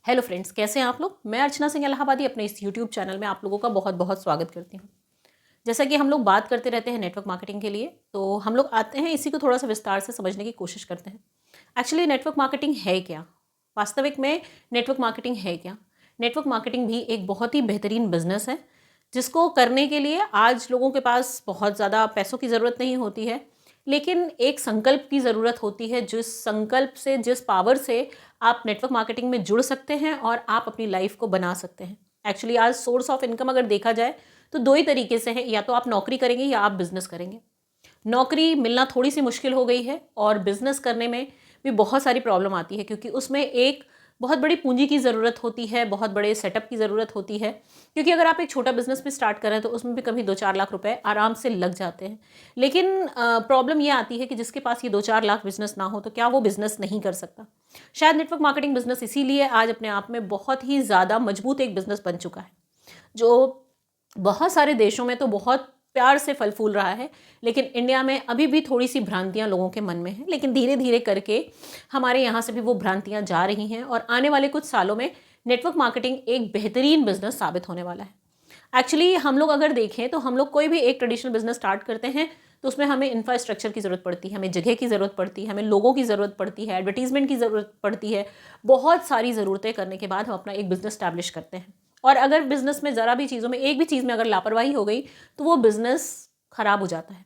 Hello friends, कैसे हैं आप लोग। मैं अर्चना सिंह इलाहाबादी अपने इस यूट्यूब चैनल में आप लोगों का बहुत बहुत स्वागत करती हूँ। जैसा कि हम लोग बात करते रहते हैं नेटवर्क मार्केटिंग के लिए, तो हम लोग आते हैं इसी को थोड़ा सा विस्तार से समझने की कोशिश करते हैं। एक्चुअली नेटवर्क मार्केटिंग है क्या, वास्तविक में नेटवर्क मार्केटिंग है क्या। नेटवर्क मार्केटिंग भी एक बहुत ही बेहतरीन बिजनेस है, जिसको करने के लिए आज लोगों के पास बहुत ज़्यादा पैसों की ज़रूरत नहीं होती है, लेकिन एक संकल्प की ज़रूरत होती है। जिस संकल्प से, जिस पावर से आप नेटवर्क मार्केटिंग में जुड़ सकते हैं और आप अपनी लाइफ को बना सकते हैं। एक्चुअली आज सोर्स ऑफ इनकम अगर देखा जाए तो दो ही तरीके से है, या तो आप नौकरी करेंगे या आप बिजनेस करेंगे। नौकरी मिलना थोड़ी सी मुश्किल हो गई है और बिजनेस करने में भी बहुत सारी प्रॉब्लम आती है, क्योंकि उसमें एक बहुत बड़ी पूंजी की ज़रूरत होती है, बहुत बड़े सेटअप की ज़रूरत होती है। क्योंकि अगर आप एक छोटा बिजनेस भी स्टार्ट करें तो उसमें भी कभी 2-4 लाख रुपए आराम से लग जाते हैं। लेकिन प्रॉब्लम ये आती है कि जिसके पास ये 2-4 लाख बिजनेस ना हो तो क्या वो बिजनेस नहीं कर सकता। शायद नेटवर्क मार्केटिंग बिजनेस इसीलिए आज अपने आप में बहुत ही ज़्यादा मजबूत एक बिजनेस बन चुका है, जो बहुत सारे देशों में तो बहुत प्यार से फल फूल रहा है। लेकिन इंडिया में अभी भी थोड़ी सी भ्रांतियां लोगों के मन में हैं, लेकिन धीरे धीरे करके हमारे यहाँ से भी वो भ्रांतियां जा रही हैं और आने वाले कुछ सालों में नेटवर्क मार्केटिंग एक बेहतरीन बिजनेस साबित होने वाला है। एक्चुअली हम लोग अगर देखें तो हम लोग कोई भी एक ट्रेडिशनल बिजनेस स्टार्ट करते हैं तो उसमें हमें इंफ्रास्ट्रक्चर की ज़रूरत पड़ती है, हमें जगह की ज़रूरत पड़ती है, हमें लोगों की ज़रूरत पड़ती है, एडवर्टीजमेंट की ज़रूरत पड़ती है। बहुत सारी ज़रूरतें करने के बाद हम अपना एक बिज़नेस स्टैब्लिश करते हैं। और अगर बिज़नेस में ज़रा भी चीज़ों में, एक भी चीज़ में अगर लापरवाही हो गई तो वो बिज़नेस ख़राब हो जाता है।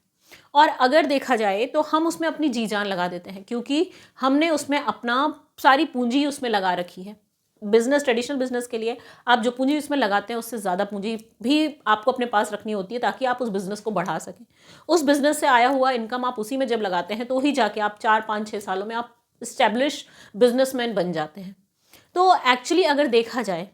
और अगर देखा जाए तो हम उसमें अपनी जी जान लगा देते हैं, क्योंकि हमने उसमें अपना सारी पूंजी उसमें लगा रखी है। बिजनेस, ट्रेडिशनल बिजनेस के लिए आप जो पूंजी उसमें लगाते हैं उससे ज़्यादा पूंजी भी आपको अपने पास रखनी होती है, ताकि आप उस बिज़नेस को बढ़ा सकें। उस बिज़नेस से आया हुआ इनकम आप उसी में जब लगाते हैं तो ही जाके आप 4-5-6 सालों में आप इस्टेब्लिश बिजनेसमैन बन जाते हैं। तो एक्चुअली अगर देखा जाए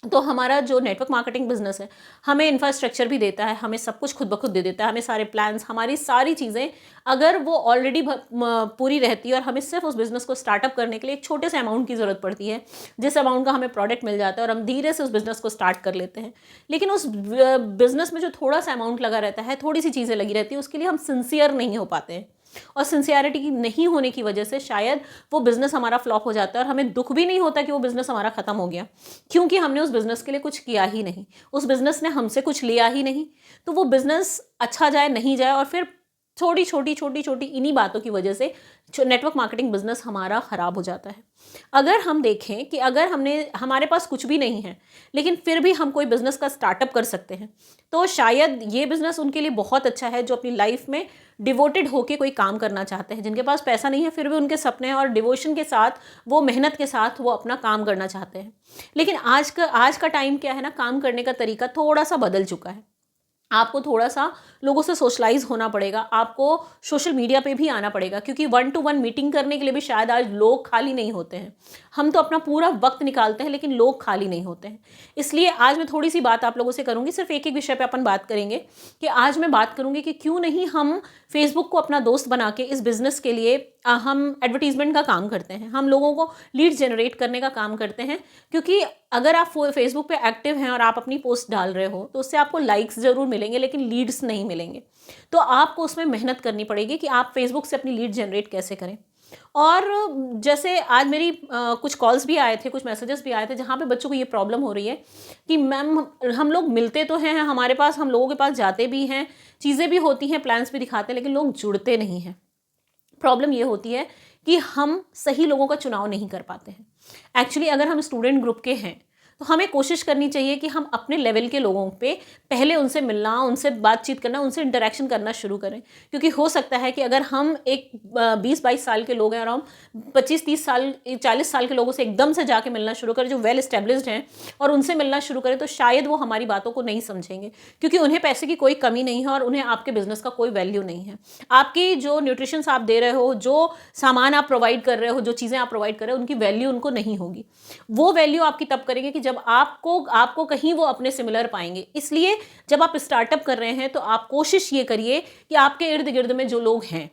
तो हमारा जो नेटवर्क मार्केटिंग बिजनेस है हमें इंफ्रास्ट्रक्चर भी देता है, हमें सब कुछ खुद ब खुद दे देता है, हमें सारे प्लान्स, हमारी सारी चीज़ें अगर वो ऑलरेडी पूरी रहती है और हमें सिर्फ उस बिज़नेस को स्टार्टअप करने के लिए एक छोटे से अमाउंट की ज़रूरत पड़ती है, जिस अमाउंट का हमें प्रोडक्ट मिल जाता है और हम धीरे से उस बिज़नेस को स्टार्ट कर लेते हैं। लेकिन उस बिज़नेस में जो थोड़ा सा अमाउंट लगा रहता है, थोड़ी सी चीज़ें लगी रहती है, उसके लिए हम सिंसियर नहीं हो पाते हैं। और सिंसियरिटी की नहीं होने की वजह से शायद वो बिज़नेस हमारा फ्लॉप हो जाता है और हमें दुख भी नहीं होता कि वो बिज़नेस हमारा ख़त्म हो गया, क्योंकि हमने उस बिज़नेस के लिए कुछ किया ही नहीं, उस बिज़नेस ने हमसे कुछ लिया ही नहीं। तो वो बिज़नेस अच्छा जाए नहीं जाए, और फिर छोटी छोटी छोटी छोटी इन्हीं बातों की वजह से नेटवर्क मार्केटिंग बिजनेस हमारा ख़राब हो जाता है। अगर हम देखें कि अगर हमारे पास कुछ भी नहीं है लेकिन फिर भी हम कोई बिज़नेस का स्टार्टअप कर सकते हैं, तो शायद ये बिज़नेस उनके लिए बहुत अच्छा है जो अपनी लाइफ में डिवोटेड होके कोई काम करना चाहते हैं, जिनके पास पैसा नहीं है फिर भी उनके सपने और डिवोशन के साथ, वो मेहनत के साथ वो अपना काम करना चाहते हैं। लेकिन आज का टाइम क्या है ना, काम करने का तरीका थोड़ा सा बदल चुका है। आपको थोड़ा सा लोगों से सोशलाइज होना पड़ेगा, आपको सोशल मीडिया पे भी आना पड़ेगा, क्योंकि 1-to-1 मीटिंग करने के लिए भी शायद आज लोग खाली नहीं होते हैं। हम तो अपना पूरा वक्त निकालते हैं लेकिन लोग खाली नहीं होते हैं। इसलिए आज मैं थोड़ी सी बात आप लोगों से करूंगी, सिर्फ एक एक विषय पे अपन बात करेंगे। कि आज मैं बात करूंगी कि क्यों नहीं हम फेसबुक को अपना दोस्त बना के इस बिज़नेस के लिए हम एडवर्टीजमेंट का काम करते हैं, हम लोगों को लीड जनरेट करने का काम करते हैं। क्योंकि अगर आप फेसबुक पे एक्टिव हैं और आप अपनी पोस्ट डाल रहे हो तो उससे आपको लाइक्स ज़रूर मिलेंगे लेकिन लीड्स नहीं मिलेंगे। तो आपको उसमें मेहनत करनी पड़ेगी कि आप फेसबुक से अपनी लीड जनरेट कैसे करें। और जैसे आज मेरी कुछ कॉल्स भी आए थे, कुछ मैसेजेस भी आए थे, जहाँ पे बच्चों को ये प्रॉब्लम हो रही है कि मैम हम लोग मिलते तो हैं, हमारे पास, हम लोगों के पास जाते भी हैं, चीज़ें भी होती हैं, प्लान्स भी दिखाते हैं, लेकिन लोग जुड़ते नहीं हैं। प्रॉब्लम ये होती है कि हम सही लोगों का चुनाव नहीं कर पाते हैं। एक्चुअली अगर हम स्टूडेंट ग्रुप के हैं तो हमें कोशिश करनी चाहिए कि हम अपने लेवल के लोगों पे पहले उनसे मिलना, उनसे बातचीत करना, उनसे इंटरेक्शन करना शुरू करें। क्योंकि हो सकता है कि अगर हम एक 20-22 साल के लोग हैं और हम 25-30 साल 40 साल के लोगों से एकदम से जाके मिलना शुरू करें जो वेल एस्टेब्लिश्ड हैं, और उनसे मिलना शुरू करें, तो शायद वो हमारी बातों को नहीं समझेंगे, क्योंकि उन्हें पैसे की कोई कमी नहीं है और उन्हें आपके बिजनेस का कोई वैल्यू नहीं है। आपकी जो न्यूट्रिशंस आप दे रहे हो, जो सामान आप प्रोवाइड कर रहे हो, जो चीज़ें आप प्रोवाइड कर रहे हो, उनकी वैल्यू उनको नहीं होगी। वो वैल्यू आपकी तब करेंगे कि जब आपको कहीं वो अपने सिमिलर पाएंगे। इसलिए जब आप स्टार्टअप कर रहे हैं तो आप कोशिश ये करिए कि आपके इर्द गिर्द में जो लोग हैं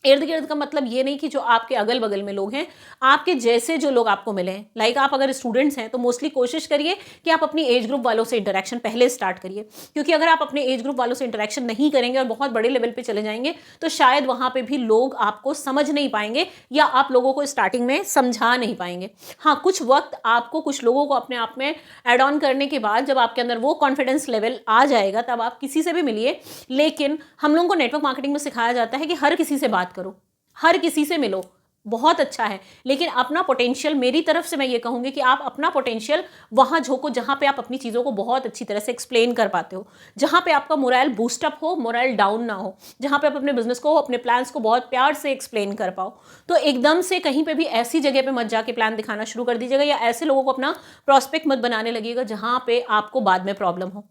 इर्द गिर्द का मतलब ये नहीं कि जो आपके अगल बगल में लोग हैं, आपके जैसे जो लोग आपको मिले हैं। लाइक आप अगर स्टूडेंट्स हैं तो मोस्टली कोशिश करिए कि आप अपनी एज ग्रुप वालों से इंटरेक्शन पहले स्टार्ट करिए, क्योंकि अगर आप अपने एज ग्रुप वालों से इंटरेक्शन नहीं करेंगे और बहुत बड़े लेवल पे चले जाएंगे तो शायद वहाँ पे भी लोग आपको समझ नहीं पाएंगे या आप लोगों को स्टार्टिंग में समझा नहीं पाएंगे। हाँ, कुछ वक्त आपको कुछ लोगों को अपने आप में एड ऑन करने के बाद जब आपके अंदर वो कॉन्फिडेंस लेवल आ जाएगा तब आप किसी से भी मिलिए। लेकिन हम लोगों को नेटवर्क मार्केटिंग में सिखाया जाता है कि हर किसी से बात करो, हर किसी से मिलो, बहुत अच्छा है, लेकिन अपना पोटेंशियल, मेरी तरफ से मैं ये कहूँगी कि आप अपना पोटेंशियल वहाँ झोंको जहाँ पे आप अपनी चीज़ों को बहुत अच्छी तरह से एक्सप्लेन कर पाते हो, जहाँ पे आपका मोरल बूस्टअप हो, मोरल डाउन ना हो, जहाँ पे आप अपने बिजनेस को, अपने प्लान्स को बहुत प्यार से एक्सप्लेन कर पाओ। तो एकदम से कहीं पे भी ऐसी जगह पे मत जाके प्लान दिखाना शुरू कर दीजिएगा या ऐसे लोगों को अपना प्रॉस्पेक्ट मत बनाने लगिएगा जहाँ पे आपको बाद में प्रॉब्लम हो।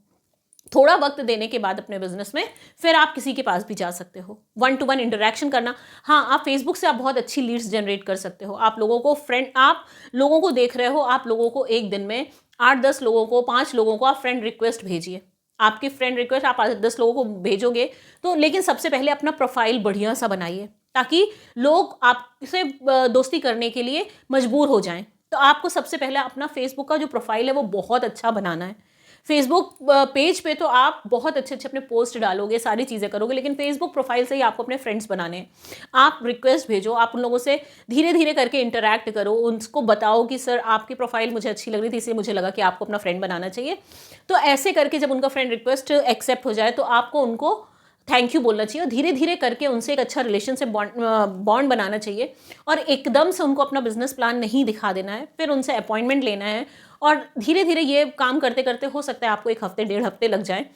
थोड़ा वक्त देने के बाद अपने बिजनेस में फिर आप किसी के पास भी जा सकते हो, 1 to 1 इंटरेक्शन करना। हाँ, आप फेसबुक से आप बहुत अच्छी लीड्स जनरेट कर सकते हो। आप लोगों को आप लोगों को देख रहे हो, आप लोगों को एक दिन में 8-10 लोगों को, 5 लोगों को आप फ्रेंड रिक्वेस्ट भेजिए। आपकी फ्रेंड रिक्वेस्ट आप 10 लोगों को भेजोगे तो, लेकिन सबसे पहले अपना प्रोफाइल बढ़िया सा बनाइए ताकि लोग आपसे दोस्ती करने के लिए मजबूर हो जाएं। तो आपको सबसे पहले अपना फेसबुक का जो प्रोफाइल है वो बहुत अच्छा बनाना है। फेसबुक पेज पे तो आप बहुत अच्छे अच्छे अपने पोस्ट डालोगे, सारी चीज़ें करोगे, लेकिन फेसबुक प्रोफाइल से ही आपको अपने फ्रेंड्स बनाने हैं। आप रिक्वेस्ट भेजो, आप उन लोगों से धीरे धीरे करके इंटरैक्ट करो, उनको बताओ कि सर आपकी प्रोफाइल मुझे अच्छी लग रही थी इसलिए मुझे लगा कि आपको अपना फ्रेंड बनाना चाहिए। तो ऐसे करके जब उनका फ्रेंड रिक्वेस्ट एक्सेप्ट हो जाए तो आपको उनको थैंक यू बोलना चाहिए और धीरे धीरे करके उनसे एक अच्छा रिलेशनशिप बॉन्ड बनाना चाहिए और एकदम से उनको अपना बिजनेस प्लान नहीं दिखा देना है। फिर उनसे अपॉइंटमेंट लेना है और धीरे धीरे ये काम करते करते हो सकता है आपको 1 हफ्ते 1.5 हफ्ते लग जाए,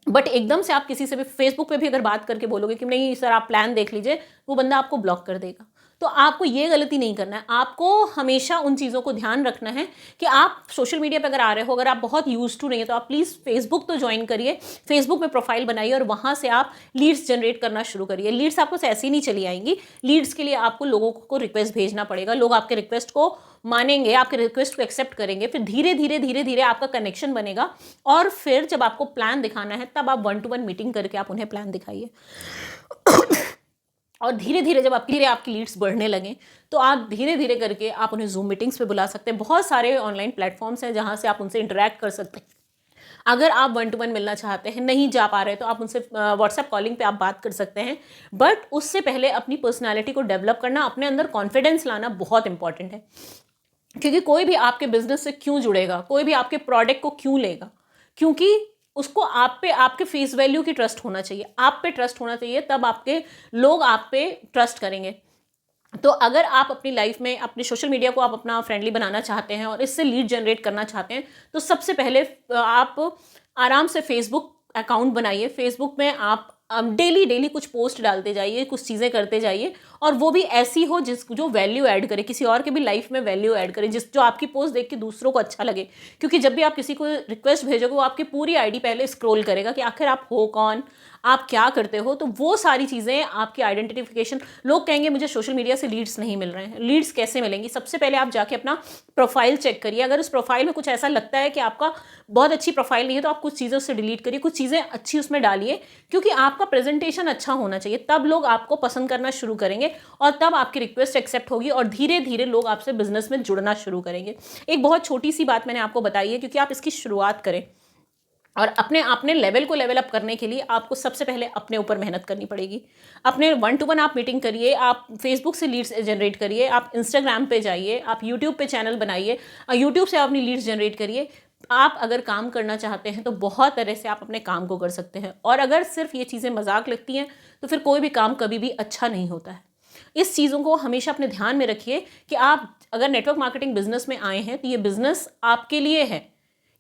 बट एकदम से आप किसी से भी फेसबुक पे भी अगर बात करके बोलोगे कि नहीं सर आप प्लान देख लीजिए, वो बंदा आपको ब्लॉक कर देगा। तो आपको ये गलती नहीं करना है। आपको हमेशा उन चीज़ों को ध्यान रखना है कि आप सोशल मीडिया पे अगर आ रहे हो, अगर आप बहुत यूज टू नहीं है तो आप प्लीज़ फेसबुक तो ज्वाइन करिए, फेसबुक में प्रोफाइल बनाइए और वहाँ से आप लीड्स जनरेट करना शुरू करिए। लीड्स आपको ऐसे ही नहीं चली आएंगी, लीड्स के लिए आपको लोगों को रिक्वेस्ट भेजना पड़ेगा, लोग आपके रिक्वेस्ट को मानेंगे, आपके रिक्वेस्ट को एक्सेप्ट करेंगे, फिर धीरे धीरे आपका कनेक्शन बनेगा और फिर जब आपको प्लान दिखाना है तब आप 1 to 1 मीटिंग करके आप उन्हें प्लान दिखाइए। और धीरे धीरे जब आपकी लीड्स बढ़ने लगें तो आप धीरे धीरे करके आप उन्हें जूम मीटिंग्स पे बुला सकते हैं। बहुत सारे ऑनलाइन प्लेटफॉर्म्स हैं जहां से आप उनसे इंटरेक्ट कर सकते हैं। अगर आप 1 to 1 मिलना चाहते हैं, नहीं जा पा रहे तो आप उनसे व्हाट्सएप कॉलिंग पे आप बात कर सकते हैं, बट उससे पहले अपनी पर्सनैलिटी को डेवलप करना, अपने अंदर कॉन्फिडेंस लाना बहुत इंपॉर्टेंट है। क्योंकि कोई भी आपके बिजनेस से क्यों जुड़ेगा, कोई भी आपके प्रोडक्ट को क्यों लेगा, क्योंकि उसको आप पे, आपके फेस वैल्यू की ट्रस्ट होना चाहिए, आप पे ट्रस्ट होना चाहिए, तब आपके लोग आप पे ट्रस्ट करेंगे। तो अगर आप अपनी लाइफ में अपने सोशल मीडिया को आप अपना फ्रेंडली बनाना चाहते हैं और इससे लीड जनरेट करना चाहते हैं तो सबसे पहले आप आराम से फेसबुक अकाउंट बनाइए। फेसबुक में आप डेली कुछ पोस्ट डालते जाइए, कुछ चीज़ें करते जाइए और वो भी ऐसी हो जो वैल्यू ऐड करे, किसी और के भी लाइफ में वैल्यू ऐड करे, जो आपकी पोस्ट देख के दूसरों को अच्छा लगे। क्योंकि जब भी आप किसी को रिक्वेस्ट भेजोगे वो आपकी पूरी आईडी पहले स्क्रॉल करेगा कि आखिर आप हो कौन, आप क्या करते हो। तो वो सारी चीज़ें आपकी आइडेंटिफिकेशन, लोग कहेंगे मुझे सोशल मीडिया से लीड्स नहीं मिल रहे हैं, लीड्स कैसे मिलेंगी? सबसे पहले आप जाके अपना प्रोफाइल चेक करिए। अगर उस प्रोफाइल में कुछ ऐसा लगता है कि आपका बहुत अच्छी प्रोफाइल नहीं है तो आप कुछ चीज़ें उससे डिलीट करिए, कुछ चीज़ें अच्छी उसमें डालिए, क्योंकि आपका प्रेजेंटेशन अच्छा होना चाहिए, तब लोग आपको पसंद करना शुरू करेंगे और तब आपकी रिक्वेस्ट एक्सेप्ट होगी और धीरे धीरे लोग आपसे बिजनेस में जुड़ना शुरू करेंगे। एक बहुत छोटी सी बात मैंने आपको बताई है, क्योंकि आप इसकी शुरुआत करें और अपने लेवल को लेवल अप करने के लिए आपको सबसे पहले अपने ऊपर मेहनत करनी पड़ेगी। अपने 1 to 1 आप मीटिंग करिए, आप फेसबुक से लीड्स जनरेट करिए, आप इंस्टाग्राम पे जाइए, आप यूट्यूब पे चैनल बनाइए, यूट्यूब से आप अपनी लीड्स जनरेट करिए। आप अगर काम करना चाहते हैं तो बहुत तरह से आप अपने काम को कर सकते हैं और अगर सिर्फ ये चीज़ें मजाक लगती हैं तो फिर कोई भी काम कभी भी अच्छा नहीं होता है। इस चीज़ों को हमेशा अपने ध्यान में रखिए कि आप अगर नेटवर्क मार्केटिंग बिजनेस में आए हैं तो ये बिजनेस आपके लिए है,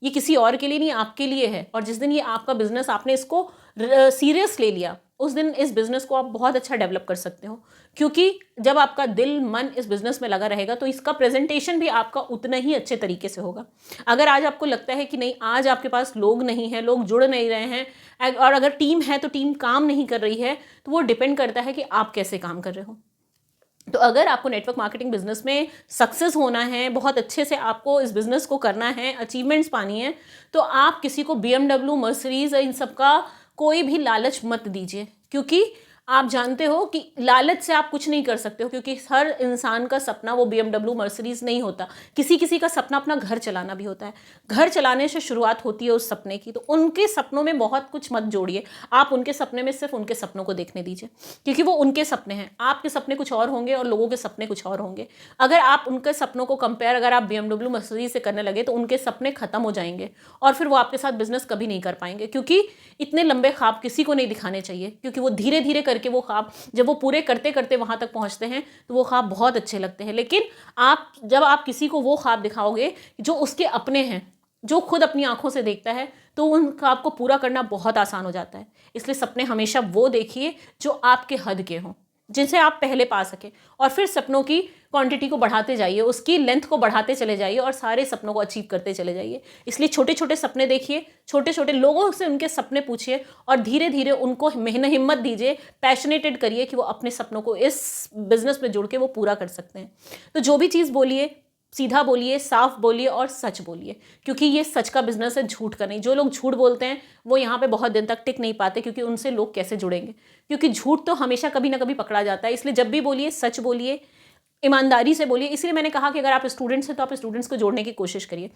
ये किसी और के लिए नहीं, आपके लिए है। और जिस दिन ये आपका बिजनेस, आपने इसको सीरियस ले लिया, उस दिन इस बिजनेस को आप बहुत अच्छा डेवलप कर सकते हो, क्योंकि जब आपका दिल मन इस बिजनेस में लगा रहेगा तो इसका प्रेजेंटेशन भी आपका उतना ही अच्छे तरीके से होगा। अगर आज आपको लगता है कि नहीं, आज आपके पास लोग नहीं हैं, लोग जुड़ नहीं रहे हैं, और अगर टीम है तो टीम काम नहीं कर रही है, तो वो डिपेंड करता है कि आप कैसे काम कर रहे हो। तो अगर आपको नेटवर्क मार्केटिंग बिजनेस में सक्सेस होना है, बहुत अच्छे से आपको इस बिजनेस को करना है, अचीवमेंट्स पानी है, तो आप किसी को BMW, मर्सिडीज इन सब का कोई भी लालच मत दीजिए, क्योंकि आप जानते हो कि लालच से आप कुछ नहीं कर सकते हो, क्योंकि हर इंसान का सपना वो BMW मर्सिडीज नहीं होता। किसी किसी का सपना अपना घर चलाना भी होता है। घर चलाने से शुरुआत होती है उस सपने की। तो उनके सपनों में बहुत कुछ मत जोड़िए। आप उनके सपने में सिर्फ उनके सपनों को देखने दीजिए, क्योंकि वो उनके सपने हैं। आपके सपने कुछ और होंगे और लोगों के सपने कुछ और होंगे। अगर आप उनके सपनों को कंपेयर अगर आप BMW मर्सिडीज से करने लगे तो उनके सपने खत्म हो जाएंगे और फिर वो आपके साथ बिजनेस कभी नहीं कर पाएंगे, क्योंकि इतने लंबे ख्वाब किसी को नहीं दिखाने चाहिए, क्योंकि वो धीरे धीरे करके वो ख्वाब जब वो पूरे करते करते वहां तक पहुंचते हैं तो वो ख्वाब बहुत अच्छे लगते हैं। लेकिन जब आप किसी को वो ख्वाब दिखाओगे जो उसके अपने हैं, जो खुद अपनी आंखों से देखता है, तो उन ख्वाब को पूरा करना बहुत आसान हो जाता है। इसलिए सपने हमेशा वो देखिए जो आपके हद के हों, जिनसे आप पहले पा सके, और फिर सपनों की क्वांटिटी को बढ़ाते जाइए, उसकी लेंथ को बढ़ाते चले जाइए और सारे सपनों को अचीव करते चले जाइए। इसलिए छोटे छोटे सपने देखिए, छोटे छोटे लोगों से उनके सपने पूछिए और धीरे धीरे उनको हिम्मत दीजिए, पैशनेटेड करिए कि वो अपने सपनों को इस बिजनेस में जुड़ के वो पूरा कर सकते हैं। तो जो भी चीज़ बोलिए, सीधा बोलिए, साफ बोलिए और सच बोलिए, क्योंकि ये सच का बिजनेस है, झूठ का नहीं। जो लोग झूठ बोलते हैं वो यहाँ पे बहुत दिन तक टिक नहीं पाते, क्योंकि उनसे लोग कैसे जुड़ेंगे, क्योंकि झूठ तो हमेशा कभी ना कभी पकड़ा जाता है। इसलिए जब भी बोलिए सच बोलिए, ईमानदारी से बोलिए। इसलिए मैंने कहा कि अगर आप स्टूडेंट्स हैं तो आप स्टूडेंट्स को जोड़ने की कोशिश करिए,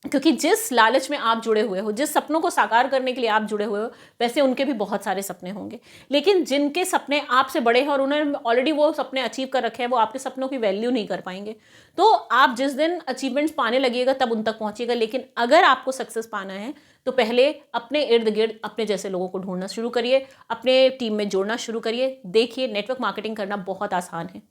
क्योंकि जिस लालच में आप जुड़े हुए हो, जिस सपनों को साकार करने के लिए आप जुड़े हुए हो, वैसे उनके भी बहुत सारे सपने होंगे। लेकिन जिनके सपने आपसे बड़े हैं और उन्होंने ऑलरेडी वो सपने अचीव कर रखे हैं, वो आपके सपनों की वैल्यू नहीं कर पाएंगे। तो आप जिस दिन अचीवमेंट्स पाने लगिएगा तब उन तक पहुंचिएगा। लेकिन अगर आपको सक्सेस पाना है तो पहले अपने इर्द गिर्द अपने जैसे लोगों को ढूंढना शुरू करिए, अपने टीम में जोड़ना शुरू करिए। देखिए, नेटवर्क मार्केटिंग करना बहुत आसान है,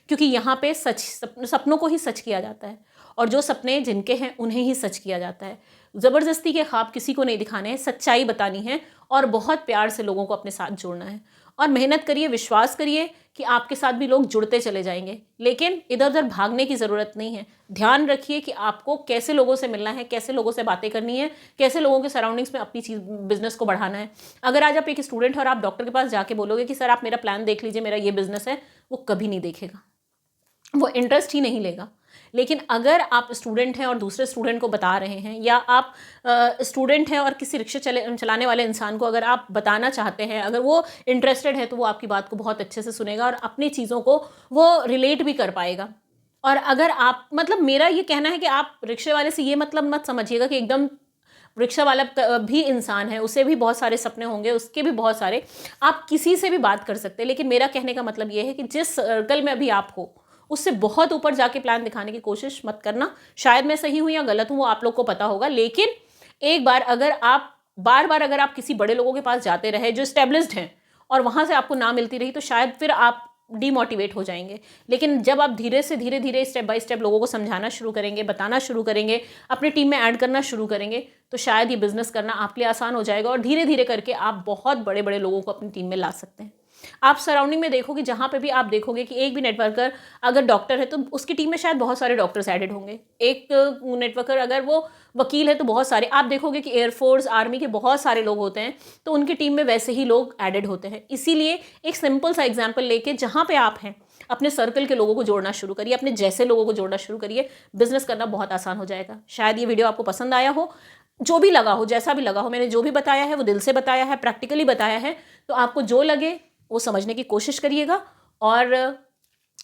क्योंकि यहाँ पे सपनों को ही सच किया जाता है, और जो सपने जिनके हैं उन्हें ही सच किया जाता है। ज़बरदस्ती के ख्वाब किसी को नहीं दिखाने हैं, सच्चाई बतानी है और बहुत प्यार से लोगों को अपने साथ जोड़ना है। और मेहनत करिए, विश्वास करिए कि आपके साथ भी लोग जुड़ते चले जाएंगे। लेकिन इधर उधर भागने की ज़रूरत नहीं है। ध्यान रखिए कि आपको कैसे लोगों से मिलना है, कैसे लोगों से बातें करनी है, कैसे लोगों के सराउंडिंग्स में अपनी चीज़ बिजनेस को बढ़ाना है। अगर आज आप एक स्टूडेंट हो और आप डॉक्टर के पास जाके बोलोगे कि सर आप मेरा प्लान देख लीजिए, मेरा ये बिजनेस है, वो कभी नहीं देखेगा, वो इंटरेस्ट ही नहीं लेगा। लेकिन अगर आप स्टूडेंट हैं और दूसरे स्टूडेंट को बता रहे हैं, या आप स्टूडेंट हैं और किसी रिक्शा चलाने वाले इंसान को अगर आप बताना चाहते हैं, अगर वो इंटरेस्टेड है, तो वो आपकी बात को बहुत अच्छे से सुनेगा और अपनी चीज़ों को वो रिलेट भी कर पाएगा। और अगर आप मेरा ये कहना है कि आप रिक्शे वाले से ये मत समझिएगा कि एकदम रिक्शा वाला भी इंसान है, उसे भी बहुत सारे सपने होंगे, उसके भी बहुत सारे, आप किसी से भी बात कर सकते हैं। लेकिन मेरा कहने का मतलब ये है कि जिस सर्कल में अभी आप हो, उससे बहुत ऊपर जाके प्लान दिखाने की कोशिश मत करना। शायद मैं सही हूं या गलत हूं, वो आप लोग को पता होगा। लेकिन एक बार अगर आप बार अगर आप किसी बड़े लोगों के पास जाते रहे जो स्टेब्लिश्ड हैं, और वहां से आपको ना मिलती रही, तो शायद फिर आप डीमोटिवेट हो जाएंगे। लेकिन जब आप धीरे धीरे स्टेप बाय स्टेप लोगों को समझाना शुरू करेंगे, बताना शुरू करेंगे, अपनी टीम में ऐड करना शुरू करेंगे, तो शायद ये बिजनेस करना आपके लिए आसान हो जाएगा और धीरे धीरे करके आप बहुत बड़े बड़े लोगों को अपनी टीम में ला सकते हैं। आप सराउंडिंग में देखोगे, जहां पे भी आप देखोगे कि एक भी नेटवर्कर अगर डॉक्टर है तो उसकी टीम में शायद बहुत सारे डॉक्टर्स एडेड होंगे। एक नेटवर्कर अगर वो वकील है तो बहुत सारे, आप देखोगे कि एयरफोर्स, आर्मी के बहुत सारे लोग होते हैं, तो उनकी टीम में वैसे ही लोग एडेड होते हैं। इसीलिए एक सिंपल सा एग्जाम्पल लेके जहां पे आप हैं, अपने सर्कल के लोगों को जोड़ना शुरू करिए, अपने जैसे लोगों को जोड़ना शुरू करिए। बिजनेस करना बहुत आसान हो जाएगा। शायद ये वीडियो आपको पसंद आया हो, जो भी लगा हो, जैसा भी लगा हो, मैंने जो भी बताया है वो दिल से बताया है, प्रैक्टिकली बताया है। तो आपको जो लगे वो समझने की कोशिश करिएगा और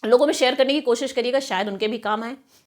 लोगों में शेयर करने की कोशिश करिएगा, शायद उनके भी काम आए।